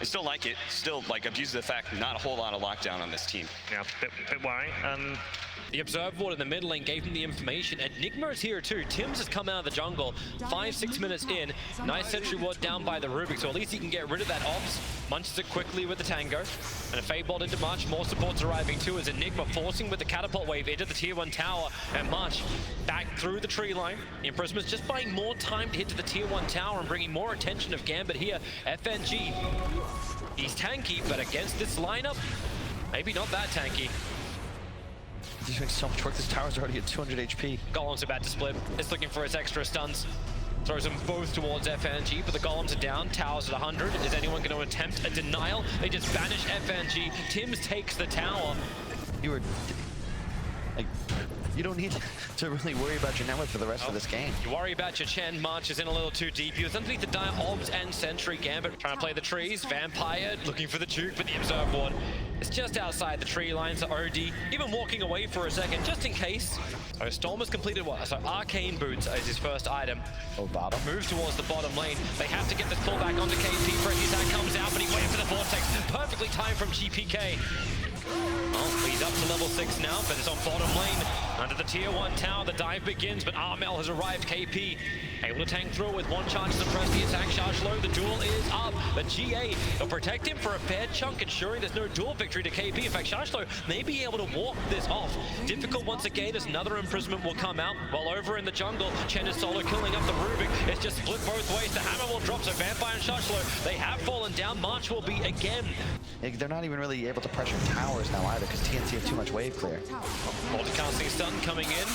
I still like it. Still, like, abuse the fact not a whole lot of lockdown on this team. Yeah, bit worrying. The observable in the mid lane gave him the information. Enigma is here too. Tim's has come out of the jungle 5-6 minutes in. Nice sentry ward down by the Rubik, so at least he can get rid of that ops. Munches it quickly with the Tango. And a Fade Bolt into March. More supports arriving too as Enigma forcing with the catapult wave into the tier 1 tower. And March back through the tree line. The Imprisonment's just buying more time to hit to the tier 1 tower and bringing more attention of Gambit here. FNG, he's tanky, but against this lineup, maybe not that tanky. He's doing so much work. This tower's already at 200 HP. Golem's about to split. It's looking for its extra stuns. Throws them both towards FNG, but the Golems are down. Tower's at 100. Is anyone going to attempt a denial? They just banish FNG. Tims takes the tower. You were... like, you don't need to really worry about your network for the rest of this game. You worry about your Chen. March is in a little too deep. He was underneath the dire Obs and Sentry. Gambit trying to play the trees. Vampire looking for the juke, but the Observe Ward is just outside the tree line. So OD even walking away for a second, just in case. So Storm has completed what? So Arcane Boots is his first item. Oh, bottom. Moves towards the bottom lane. They have to get this pullback onto KP. Freddy attack comes out, but he waited for the Vortex. Perfectly timed from GPK. Well, he's up to level 6 now, but it's on bottom lane. Under the tier 1 tower, the dive begins, but Armel has arrived. KP able to tank through with one charge to press the attack. Shachlo, the duel is up, but GA will protect him for a fair chunk, ensuring there's no duel victory to KP. In fact, Shachlo may be able to walk this off. Difficult once again as another imprisonment will come out, while over in the jungle, Chen is solo killing up the Rubik. It's just split both ways. The hammer will drop, so Vampire and Shachlo, they have fallen down. March will be again. They're not even really able to pressure towers now either, because TNC have too much wave clear. Multicasting stun coming in.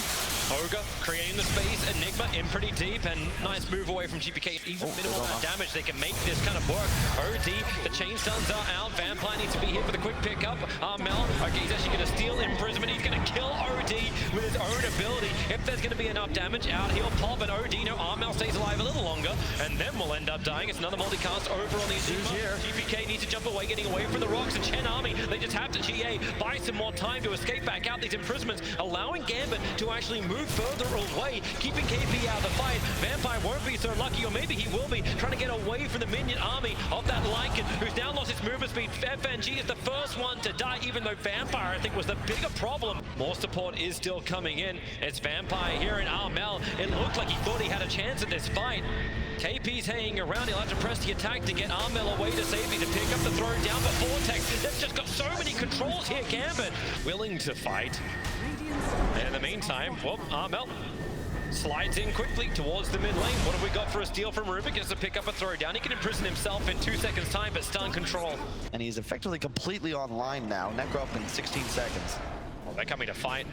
Ogre creating the space. Enigma in pretty deep, and nice move away from GPK. Even minimal amount of damage, they can make this kind of work. OD, the chain stuns are out. Vampire needs to be here for the quick pickup. Armel, okay, he's actually going to steal Imprisonment. He's going to kill OD with his own ability. If there's going to be enough damage, out he'll pop, and OD, no, Armel stays alive a little longer, and then we'll end up dying. It's another multicast over on the Enigma. GPK needs to jump away, getting away from the rocks, and Chen Army, they just have to GA, buy some more time to escape back out these imprisonments, allowing Gambit to actually move further away, keeping KP out of the fight. Vampire won't be so lucky, or maybe he will be, trying to get away from the minion army of that Lycan, who's now lost its movement speed. FNG is the first one to die, even though Vampire, I think, was the bigger problem. More support is still coming in. It's Vampire here in Armel. It looked like he thought he had a chance at this fight. KP's hanging around. He'll have to press the attack to get Armel away to safety, to pick up the throw down, but Vortex, they've just got so many controls here. Gambit willing to fight. And in the meantime, well, Armel slides in quickly towards the mid lane. What have we got for a steal from Rubik? Just to pick up a throw down. He can imprison himself in 2 seconds time, but stun control. And he's effectively completely online now. Necro up in 16 seconds. Well, they're coming to fight.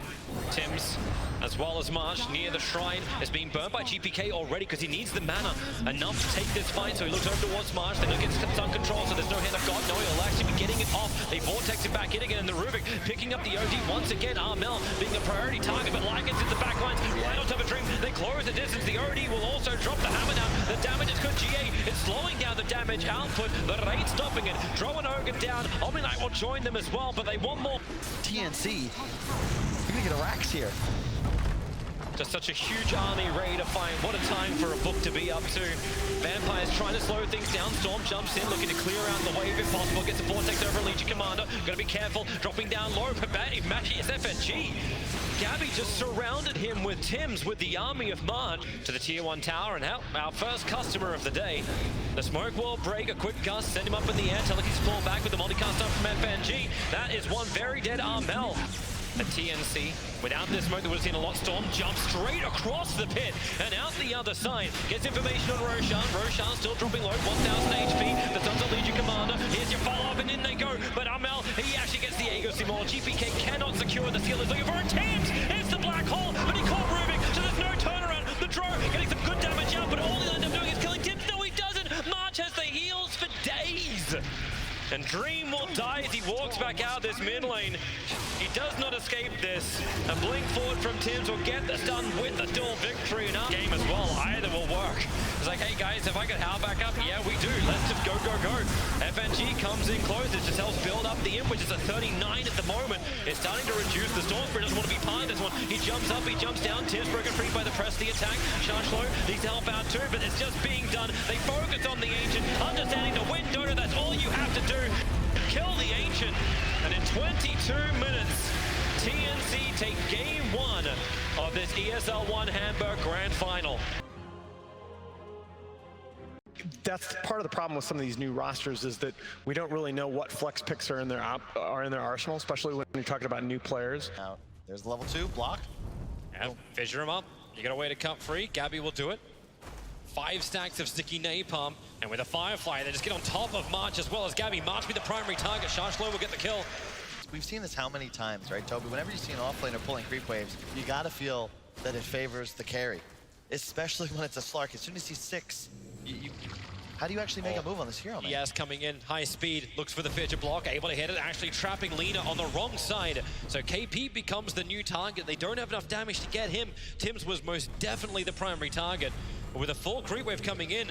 Tims, as well as Marsh, near the shrine, is being burnt by GPK already because he needs the mana enough to take this fight. So he looks over towards Marsh. They don't get stun control, so there's no hand of God. No, he'll actually be getting it off. They vortex it back in again, and the Rubik picking up the OD once again. Armel being the priority target, but Lycan's in the back lines, right on top of Dream. They close the distance. The OD will also drop the hammer down. The damage is good. GA is slowing down the damage output. The rate stopping it. Throw an Ogre down. Omni-Knight will join them as well, but they want more. TNC, you're gonna get a Rax here. Just such a huge army ready to fight. What a time for a book to be up to. Vampire's trying to slow things down. Storm jumps in, looking to clear out the wave if possible. Gets a vortex over Legion Commander. Gotta be careful. Dropping down low. But it's FNG. Gabbi just surrounded him with Tims with the army of March to the tier 1 tower, and out our first customer of the day. The smoke will break, a quick gust, send him up in the air. Teleki's pull back with the multicast up from FNG. That is one very dead Armel. A TNC, without this smoke, they would have seen a lot. Storm jumps straight across the pit and out the other side. Gets information on Roshan. Roshan still dropping low, 1000 HP. The Sons of Legion Commander. Here's your follow-up, and in they go. But Armel, he actually gets the Ego Simul. GPK cannot secure the seal. He's looking for a Tims. It's the black hole, but he caught Rubik, so there's no turnaround. The draw getting some good damage out, but all he'll end up doing is killing Tims. No, he doesn't. March has the heals for days. And Dream will die as he walks back out of this mid lane. He does not escape this. A blink forward from Tims will get the stun with the dual victory. And our game as well, either will work. It's like, hey guys, if I can howl back up, yeah, we do. Let's just go, go, go. FNG comes in close. It just helps build up the imp, which is a 39 at the moment. It's starting to reduce. The Storm Spirit doesn't want to be part of this one. He jumps up, he jumps down. Tims broken free by the press, the attack. Shachlo needs to help out too, but it's just being done. They focus on the Ancient, understanding the win Dota. That's all you have 2 minutes, TNC take game 1 of this ESL 1 Hamburg Grand Final. That's part of the problem with some of these new rosters is that we don't really know what flex picks are in their arsenal, especially when you're talking about new players. Now, there's the level 2 block. Yeah, fissure him up. You got a way to cut free. Gabbi will do it. 5 stacks of sticky napalm, and with a Firefly, they just get on top of March as well as Gabbi. March be the primary target. Shachlo will get the kill. We've seen this how many times, right, Toby? Whenever you see an offlaner pulling creep waves, you gotta feel that it favors the carry, especially when it's a Slark. As soon as he's 6, how do you actually make a move on this hero, man? Yes, coming in, high speed, looks for the fissure block, able to hit it, actually trapping Lina on the wrong side. So KP becomes the new target. They don't have enough damage to get him. Tims was most definitely the primary target. But with a full creep wave coming in,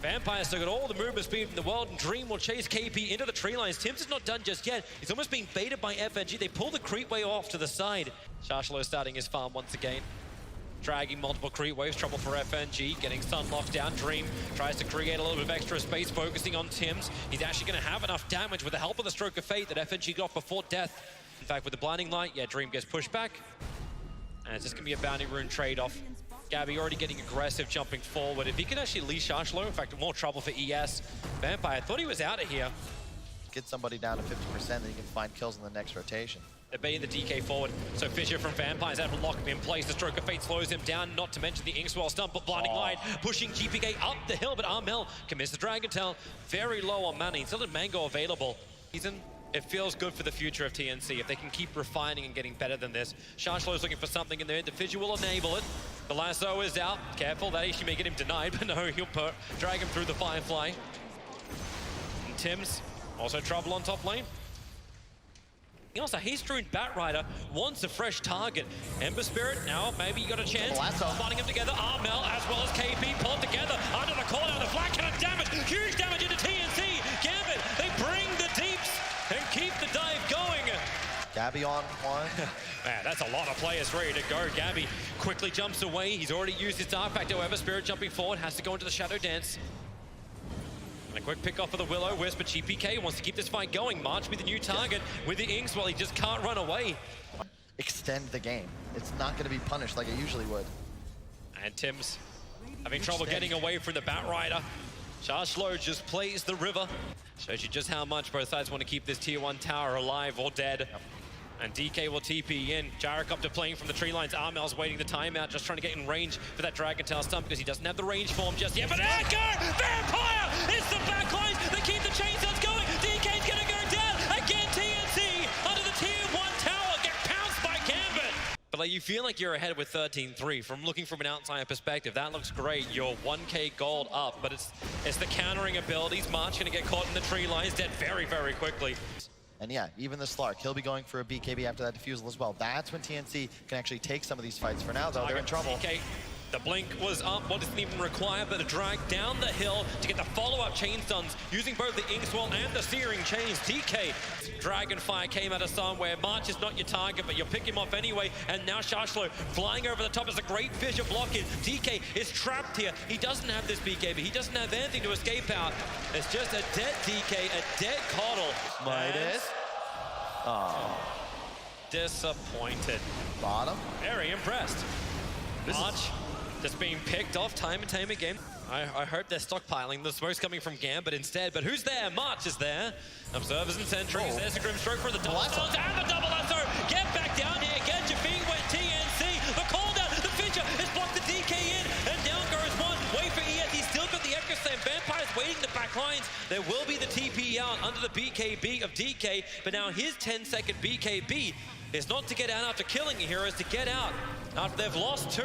Vampire still got all the movement speed in the world, and Dream will chase KP into the tree lines. Tims is not done just yet. He's almost being baited by FNG. They pull the creep wave off to the side. Shachlo starting his farm once again. Dragging multiple creep waves, trouble for FNG, getting stun locked down. Dream tries to create a little bit of extra space, focusing on Tims. He's actually going to have enough damage with the help of the Stroke of Fate that FNG got before death. In fact, with the Blinding Light, yeah, Dream gets pushed back. And it's just going to be a Bounty Rune trade-off. Gabbi already getting aggressive, jumping forward. If he can actually leash Shachlo, in fact, more trouble for ES. Vampire, I thought he was out of here. Get somebody down to 50%, then you can find kills in the next rotation. They're baiting the DK forward, so Fissure from Vampire is able to lock him in place. The Stroke of Fate slows him down, not to mention the Inkswell stun, but Blinding Light pushing GPK up the hill, but Armel commits the Dragon Tail. Very low on mana, he still had Mango available. It feels good for the future of TNC if they can keep refining and getting better than this. Shachlo's looking for something in there. The Fissure will enable it. The lasso is out. Careful, that actually may get him denied, but no, he'll drag him through the Firefly. And Tims, also trouble on top lane. Also, Haste-Rune Batrider wants a fresh target. Ember Spirit, now maybe you got a chance. Fighting them together. Armel as well as KP pulled together under the corner. The flat cannon damage, huge damage into TNC. Gambit, they bring the deeps and keep the dive going. Gabbi on one. Man, that's a lot of players ready to go. Gabbi quickly jumps away. He's already used his Dark Pact, however. Spirit jumping forward, has to go into the Shadow Dance. And a quick pick off of the Willow Wisp, but GPK wants to keep this fight going. March be the new target with the Inks while he just can't run away. Extend the game. It's not going to be punished like it usually would. And Tims having trouble getting away from the Batrider. Shachlo just plays the river. Shows you just how much both sides want to keep this tier 1 tower alive or dead. And DK will TP in. Gyrocopter playing from the tree lines. Armel's waiting the timeout, just trying to get in range for that Dragon Tail stun because he doesn't have the range for him just yet. But there go! Vampire! It's the backlines! They keep the chainsaws going! DK's gonna go down! Again, TNC under the tier 1 tower get pounced by Gambit! But like, you feel like you're ahead with 13-3. From looking from an outside perspective, that looks great. You're 1k gold up, but it's the countering abilities. March gonna get caught in the tree lines, dead very, very quickly. And yeah, even the Slark, he'll be going for a BKB after that defusal as well. That's when TNC can actually take some of these fights. For now, though, they're in trouble. DK, the blink was up, what doesn't even require, but a drag down the hill to get the follow-up chain stuns, using both the Inkswell and the Searing Chains. DK, Dragonfire came out of somewhere. March is not your target, but you'll pick him off anyway. And now Shachlo flying over the top as a great Fissure block in. DK is trapped here. He doesn't have this BKB. He doesn't have anything to escape out. It's just a dead DK, a dead Coddle. Midas. Oh. Disappointed. Bottom. Very impressed. March just being picked off time and time again. I hope they're stockpiling. The smoke's coming from Gambit instead, but who's there? March is there. Observers and sentries. There's a Grim Stroke for the double lasso. And the double lasso. Get back down here. Get your feet wet, TNC. The call down. The Fissure has blocked the DK in. And down goes one. Wait for ES. He's still got the Echo Slam. Vampire's waiting the back lines. There will be the TP out under the BKB of DK, but now his 10-second BKB is not to get out after killing a hero, it's to get out after they've lost 2.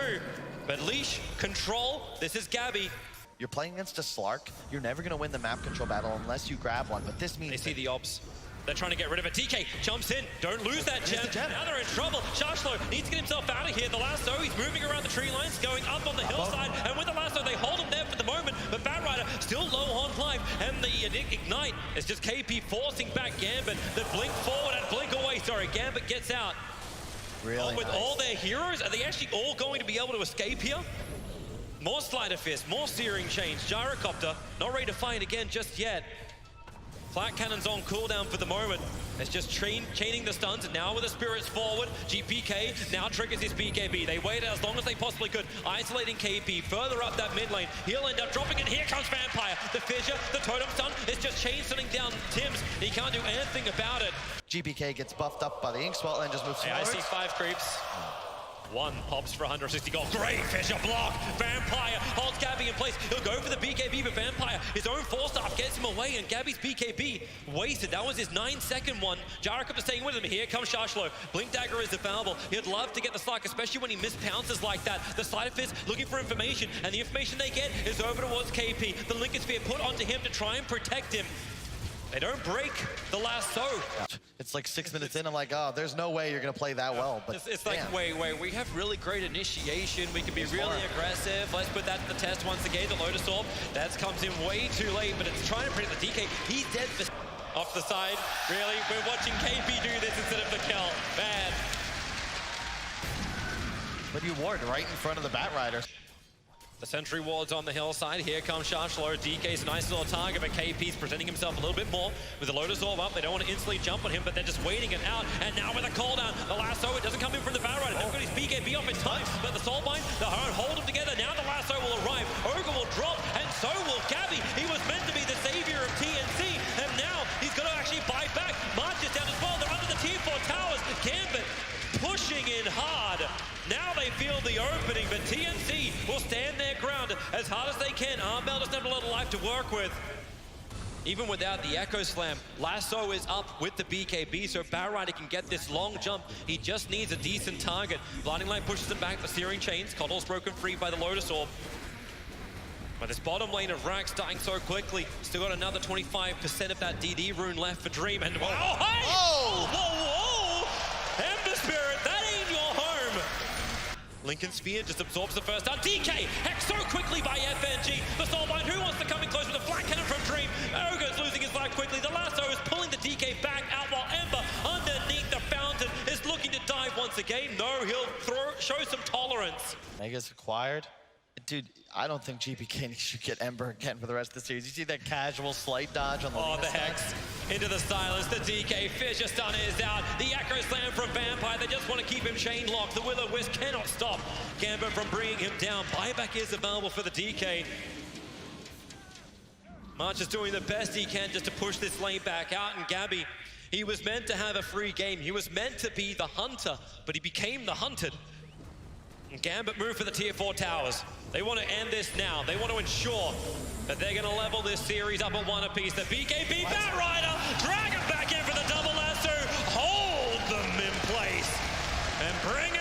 But leash, control, this is Gabbi. You're playing against a Slark. You're never going to win the map control battle unless you grab one, but this means... They see the ops. They're trying to get rid of it. DK jumps in. Don't lose that gem. Now they're in trouble. Shachlo needs to get himself out of here. The lasso, he's moving around the tree lines, going up on the hillside. And with the lasso, they hold him there for the moment. But Batrider still low on life. And the Ignite is just KP forcing back Gambit. The blink forward and blink away. Sorry, Gambit gets out. Really with all their heroes, are they actually all going to be able to escape here? More Sleight of Fist, more Searing Chains. Gyrocopter, not ready to fight again just yet. Flat Cannon's on cooldown for the moment. It's just chaining the stuns, and now with the spirits forward, GPK now triggers his BKB. They waited as long as they possibly could, isolating KP further up that mid lane. He'll end up dropping, and here comes Vampire. The fissure, the totem stun, is just chain stunning down Tims. He can't do anything about it. GPK gets buffed up by the Inkswell and just moves Yeah, I forward. see 5 creeps. One pops for 160 gold. Great fissure block. Vampire holds Gabbi in place. He'll go for the BKB, but Vampire, his own 4-star, gets him away, and Gabbi's BKB wasted. That was his 9-second one. Jarakop is staying with him. Here comes Shachlo. Blink Dagger is available. He'd love to get the Slark, especially when he mispounces like that. The Sleight of Fist looking for information, and the information they get is over towards KP. The Lincoln Sphere put onto him to try and protect him. They don't break the lasso. It's like 6 minutes in, I'm like, oh, there's no way you're gonna play that well. But it's like, wait, we have really great initiation. We can be really aggressive. Let's put that to the test once again. The Lotus Orb, that comes in way too late, but it's trying to protect the DK. He's dead for off the side. Really, we're watching KP do this instead of the kill. Bad. But you ward right in front of the Bat Rider. The sentry ward's on the hillside. Here comes Shachlo. DK's a nice little target, but KP's presenting himself a little bit more. With the Lotus Orb up, they don't want to instantly jump on him, but they're just waiting it out. And now with a cooldown, the lasso, it doesn't come in from the Bat Rider. They've got his BKB off in time, but the Soulbind, the hold them together. Now the lasso will arrive. Ogre will drop, and so will Gabbi. He was meant to be the savior of TNC, and now he's got to actually bite back. March is down as well. They're under the tier 4 towers. Gambit pushing in hard. Now they feel the opening, but TNC will stand their ground as hard as they can. Armel doesn't have a lot of life to work with. Even without the Echo Slam, Lasso is up with the BKB, so Bat Rider can get this long jump. He just needs a decent target. Blinding Light pushes him back, the Searing Chains. Coddle's broken free by the Lotus Orb. But this bottom lane of Rax dying so quickly. Still got another 25% of that DD rune left for Dream. And wow, hey! Oh! Whoa! Ember Spirit, that ain't your home! Lincoln Sphere just absorbs the first down. DK hacked so quickly by FNG. The Soulbind, who wants to come in close with a flat cannon from Dream? Ogre's losing his life quickly. The lasso is pulling the DK back out while Ember underneath the fountain is looking to dive once again. No, he'll show some tolerance. Mega's acquired. Dude, I don't think GPK should get Ember again for the rest of the series. You see that casual slight dodge on the Oh, the Hex into the silence. The DK Fissure Stun is out. The Echo Slam from Vampire. They just want to keep him chain locked. The Will-O-Wisp cannot stop Gambit from bringing him down. Buyback is available for the DK. March is doing the best he can just to push this lane back out. And Gabbi, he was meant to have a free game. He was meant to be the hunter, but he became the hunted. And Gambit moved for the tier 4 towers. They want to end this now. They want to ensure that they're going to level this series up at 1 apiece. The BKB Bat Rider, drag him back in for the double lasso, hold them in place, and bring